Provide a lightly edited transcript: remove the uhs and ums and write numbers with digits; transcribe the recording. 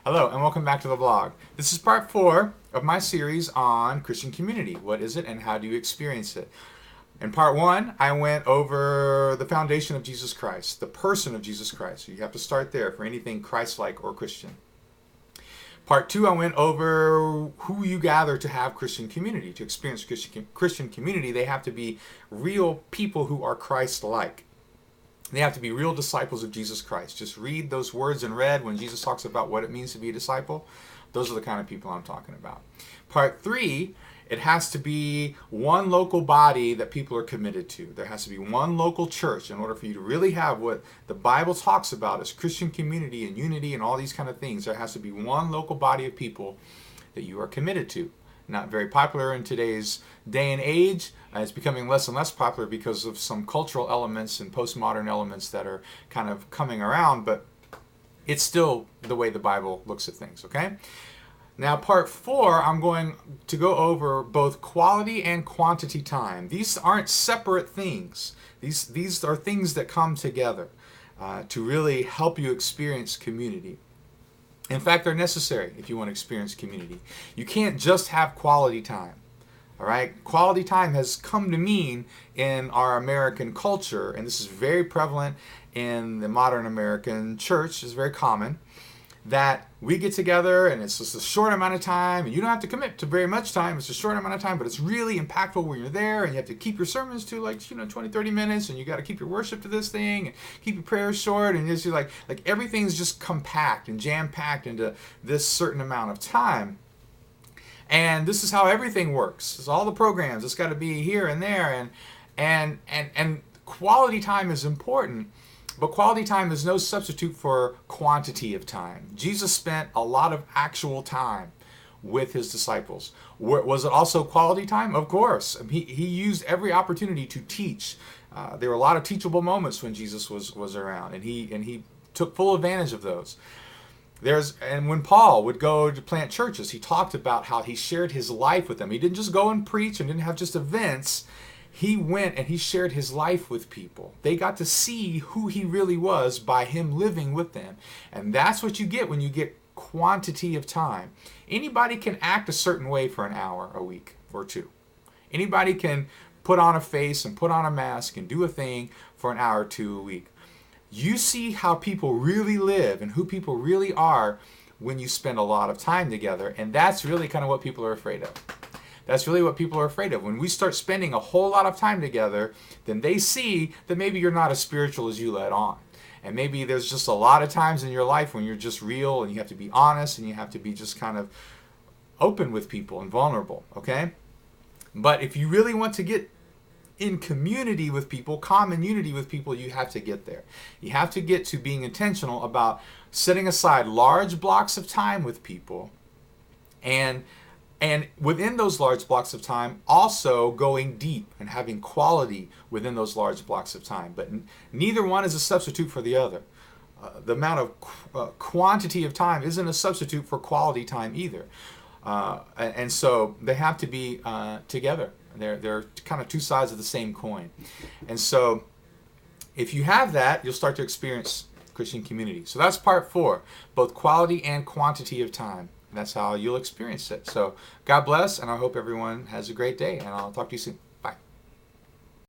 Hello and welcome back to the blog. This is part 4 of my series on Christian community. What is it and how do you experience it? In part 1, I went over the foundation of Jesus Christ, the person of Jesus Christ. So you have to start there for anything Christ-like or Christian. Part 2, I went over who you gather to have Christian community. To experience Christian community, they have to be real people who are Christ-like. They have to be real disciples of Jesus Christ. Just read those words in red when Jesus talks about what it means to be a disciple. Those are the kind of people I'm talking about. Part 3, it has to be one local body that people are committed to. There has to be one local church in order for you to really have what the Bible talks about as Christian community and unity and all these kind of things. There has to be one local body of people that you are committed to. Not very popular in today's day and age. It's becoming less and less popular because of some cultural elements and postmodern elements that are kind of coming around, but it's still the way the Bible looks at things, okay? Now, part 4, I'm going to go over both quality and quantity time. These aren't separate things. These are things that come together to really help you experience community. In fact, they're necessary if you want to experience community. You can't just have quality time. All right? Quality time has come to mean in our American culture, and this is very prevalent in the modern American church, it's very common, that we get together and it's just a short amount of time, and you don't have to commit to very much time. It's a short amount of time, but it's really impactful when you're there, and you have to keep your sermons to 20, 30 minutes, and you got to keep your worship to this thing, and keep your prayers short, and it's just like everything's just compact and jam-packed into this certain amount of time. And this is how everything works. It's all the programs. It's got to be here and there, and quality time is important. But quality time is no substitute for quantity of time. Jesus spent a lot of actual time with his disciples. Was it also quality time? Of course. He used every opportunity to teach. There were a lot of teachable moments when Jesus was around, and he took full advantage of those. And when Paul would go to plant churches, he talked about how he shared his life with them. He didn't just go and preach and didn't have just events. He went and he shared his life with people. They got to see who he really was by him living with them. And that's what you get when you get quantity of time. Anybody can act a certain way for an hour a week or two. Anybody can put on a face and put on a mask and do a thing for an hour or two a week. You see how people really live and who people really are when you spend a lot of time together. And that's really kind of what people are afraid of. That's really what people are afraid of. When we start spending a whole lot of time together, then they see that maybe you're not as spiritual as you let on. And maybe there's just a lot of times in your life when you're just real and you have to be honest and you have to be just kind of open with people and vulnerable, okay? But if you really want to get in community with people, common unity with people, you have to get there. You have to get to being intentional about setting aside large blocks of time with people and within those large blocks of time, also going deep and having quality within those large blocks of time. But neither one is a substitute for the other. The amount of quantity of time isn't a substitute for quality time either. And so they have to be together. They're kind of two sides of the same coin. And so if you have that, you'll start to experience Christian community. So that's part 4, both quality and quantity of time. That's how you'll experience it. So God bless, and I hope everyone has a great day, and I'll talk to you soon.